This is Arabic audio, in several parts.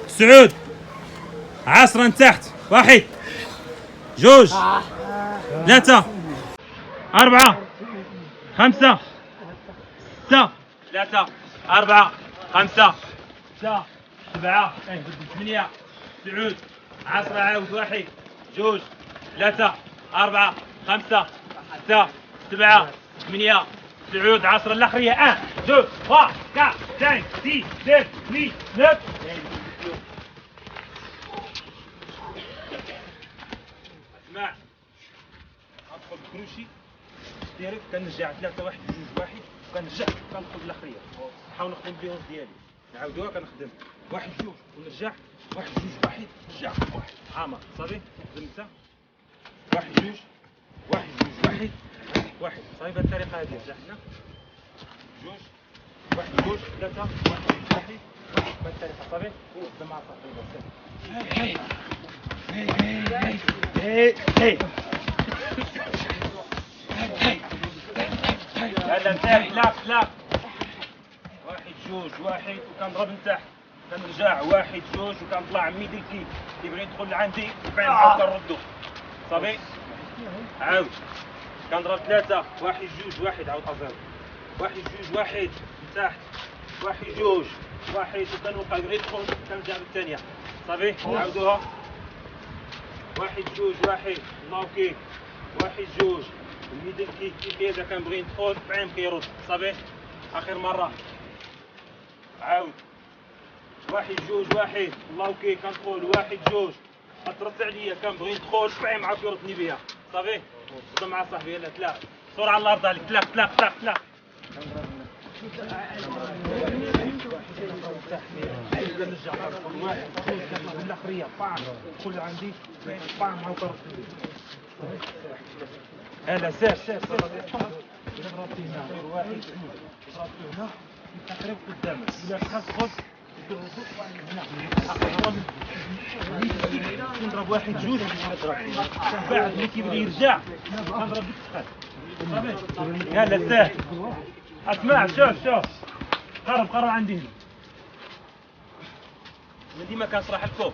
سعود عصرا تحت. 1 2 3 4 5 6 3 4 5 6 7 8 سعود عصرا عاود. 1 2 3 4 5 6 7 8 سعود عصر الاخريه. 1 2 3 4 5 6 7 8 9 اسمع ادخل بكروشي ديريكت كنرجع 3 1 2 1 وكنرجع كندخل الاخريه نحاول نخدم بيهم ديالي نعاودوها كنخدم 1 2 ونرجع 1 2 1 نرجع 1 عامر صافي خدمتها 1 2 1 2 1 صافي بهذه الطريقه هذه رجعنا 2 1 2 3 1 1 بهذه الطريقه صافي خدم مع صاحبي. هي هذا نتاعي. لا 1 2 1 وكنضرب من تحت كنرجع 1 2 وكنطلع ميدل كيك كيبغي يدخل لعندي بعد نعاود كنردو صافي. عاود كنضرب 3 1 2 1 عاود ازيرو 1 2 1 من تحت 1 2 1 وكنوقع يبغي يدخل كنرجع بالثانيه صافي. نعاودوها 1 2 1 الله كيك 1 2 الميدل كيك اذا كنبغي ندخل بعين كيرد صافي. اخر مره عاود 1 2 1 الله كيك كندخل 1 2 كترد عليا كنبغي ندخل بعين معاك يردني بها صافي. خدم مع صاحبي. يلا تلاق صور على الارض عليك. تلاق نرجع واحد كنطلع الاخريه بام كل عندي بام هاو كرت. هلا سير اذا ضربتي هنا غير 1 2 ضربتي هنا تقريبا قدامك. اذا تخصص نضرب 1 2 بعد ملي كيبغي يرجع نضرب بالثقل. يلا سير اسمع شوف قرب عندي هنا. من ديما كنشرح لكم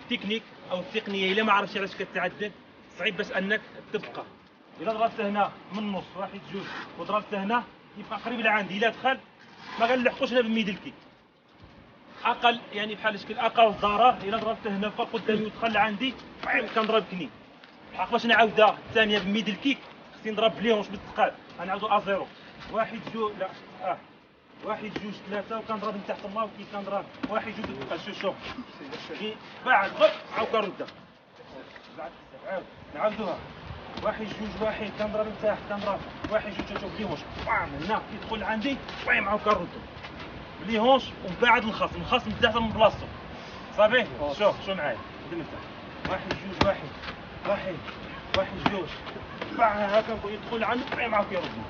التكنيك او التقنيه الا ما عرفتش علاش كتعدل صعيب باش انك تبقى. الا ضربت هنا من النص 1 2 وضربت هنا يبقى قريب لعندي. الا دخل ما غنلحقوش هنا بالميدل كيك اقل يعني بحال شكل اقل ضرر. الا ضربت هنا فوق قدامي ودخل لعندي كنضرب كنين. الحق باش نعاودها الثانيه بالميدل كيك خصني نضرب بليهونش بالثقال. غنعاودو ازيرو 1 2 لا 1 2 3 وكنضرب من تحت الله وكي كنضرب 1 2 بالثقل. شوف بعد غط عاود كنردها عاود نعاودوها 1 2 1 كنضرب من تحت كنضرب 1 2 شوف بليهونش بام هنا يدخل عندي بام عاود كنردو بليهونش ومن بعد الخصم من تحت من بلاصتو صافي. شوف معايا خدمت 1 2 1 2 بام هكا يدخل عندي بام عاود كيردني.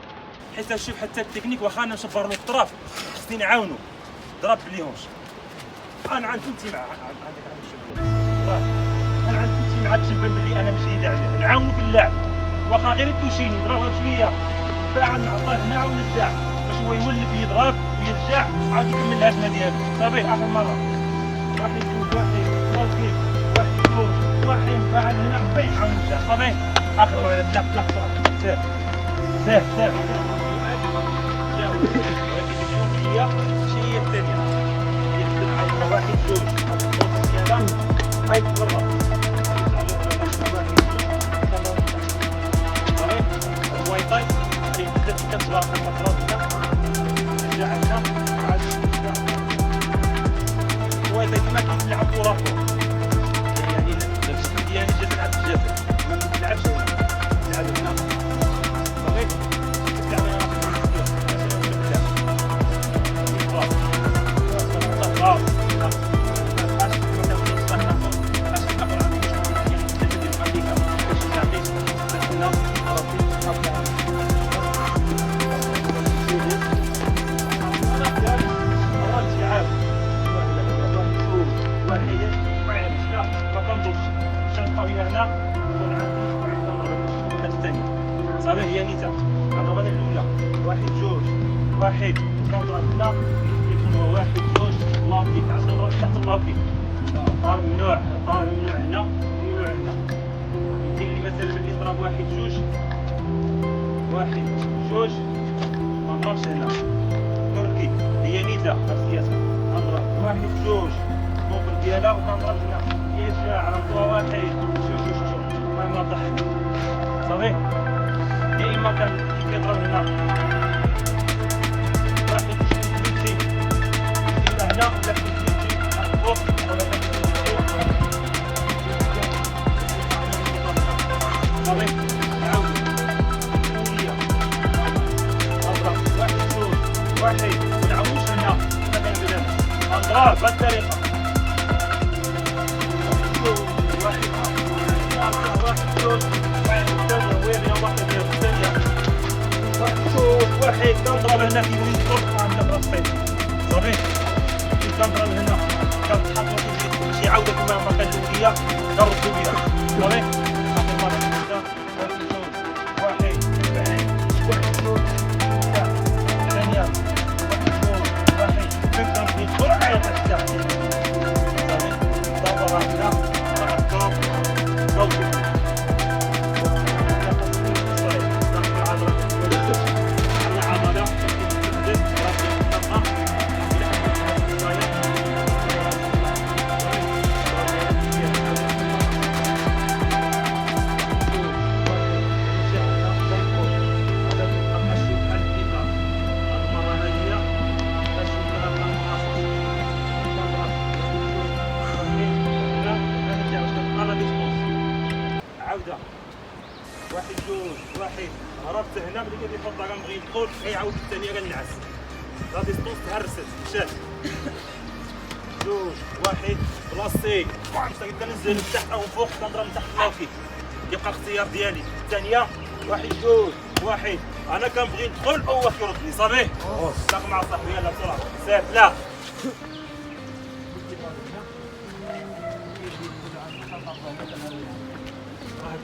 حيت شوف حتى التكنيك واخا انا نشبر له الطراف خصني نعاونو ضرب بليهونش. انا عندي انت مع عندك انا عندي انت مع تشبن بلي انا مش جيد عليه نعاونو في اللعب واخا غير توشيني نضربها شويه بعد نعطيه هنا ونرجع باش هو يولف يضرب ويرجع عاد يكمل الهجمه ديالو صافي. اخر مره 1 2 1 كيف 1 2 1 بعد هنا بيع ونرجع صافي. اخر مره سير هي الثانيه يخدم على 1 2 هاي مرة الواي طيب كتبغى المفروض نرجع هنا عاد الواي طيب ما كيلعب كرة يعني الجسم ديالي جا تلعب بالجسد ما تلعبش تلعب هنا صافي تلعب هنا صافي. هي نيتا الضربه الاولى 1 2 1 كنضرب هنا يكون 1 2 الله يديك 10 صافي. ممنوع هنا ممنوع هنا. يدير لي مثلا ملي يضرب واحد جوج ما نضربش هنا. تركي هي نيزه خاصيتها نضرب واحد جوج فوق ديالها وكنضرب هنا. يرجع راه واحد شوف المهم واضح صافي. يا اما كان كيضرب هنا واحد جوج الا هنا ولا فوق ولا صافي. نعاودو شويه نضرب واحد جوج واحد ونعاودوش هنا ما كنبداش نضرب بهاد الطريقه. واحد جوج واحد الثانيه وين يا واحد ديال الثانيه واحد جوج واحد كنضرب هنا كيولي الطرق عندنا براسين صافي. كنضرب هنا كنتحط شي عاودة كما ما كندير ليا كنردو بها صافي. عاودة واحد جوج واحد هربت هنا ملي كيبدا يحطها كنبغي ندخل كيعاود الثانية كنعس لا ديستونس تهرست مشات. جوج واحد بلاصتي مشتا كننزل من تحت او فوق كنضرب من تحت لوكي يبقى الاختيار ديالي. الثانية واحد جوج واحد انا كنبغي ندخل هو كيردني صافي. تلاقى مع صاحبي يلاه بسرعة سير لا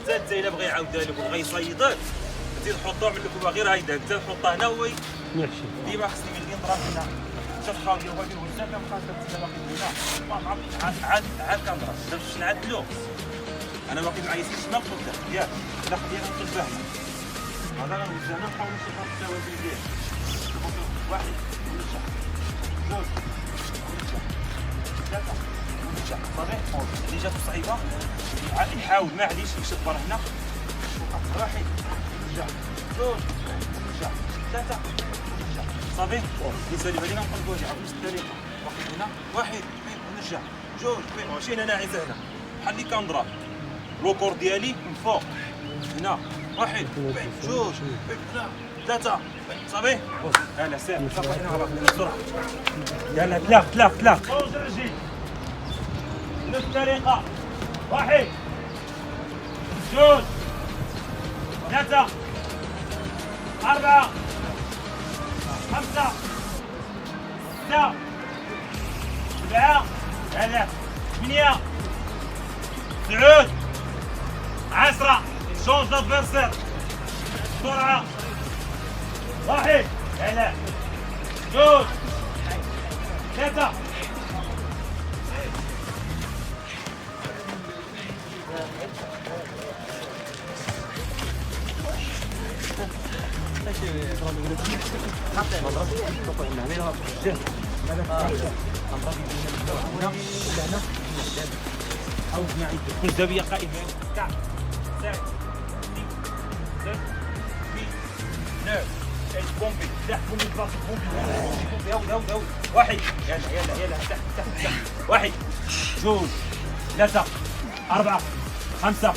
حتى الا بغى يعاودها لك وبغى يصيدك تزيد حطها من لك غير هيدا انت حطها هنا هو يحشي. ديما خصني ملي نضرب هنا شوف خاوي هو كيقول لك كنبقى كنتسنى باقي هنا ما عرفتش عاد كنضرب باش نعدلو. انا باقي معايا سيت ما قلت ياك لا خلينا نقلبها هنا هذا غنوزع هنا نحاول نشوف التوازن ديالو. واحد ونرجع جوج ونرجع ثلاثة ونرجع صافي. اللي جات صعيبة يحاول معليش يشد برا هنا واحد ونرجع جوج ونرجع ثلاثة ونرجع صافي. بالنسبة لي غنقلبوها بنفس الطريقة واحد هنا واحد ونرجع جوج ماشي هنا ناعسة هنا بحال اللي كنضرب لوكور ديالي من فوق هنا واحد جوج هنا ثلاثة صافي. هلا سير صافي هنا غلط بسرعة يلا تلاف جوج رجلي بنفس الطريقة واحد جوج ثلاثة أربعة خمسة ستة سبعة ثمانية تسعود 10 شونج لادفيرسير بسرعة واحد جوج ثلاثة كل زاوية قائمة بومبي تحت بومبي بلاصة بومبي هاود واحد يلا تحت واحد جوج ثلاثة أربعة خمسة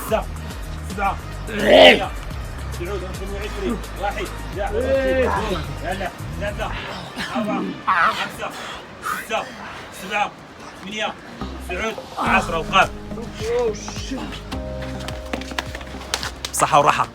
ستة سبعة ثمانية تعود 20 واحد يلا ثلاثة أربعة خمسة ستة سبعة ثمانية تعود 10 وقف صحة وراحة.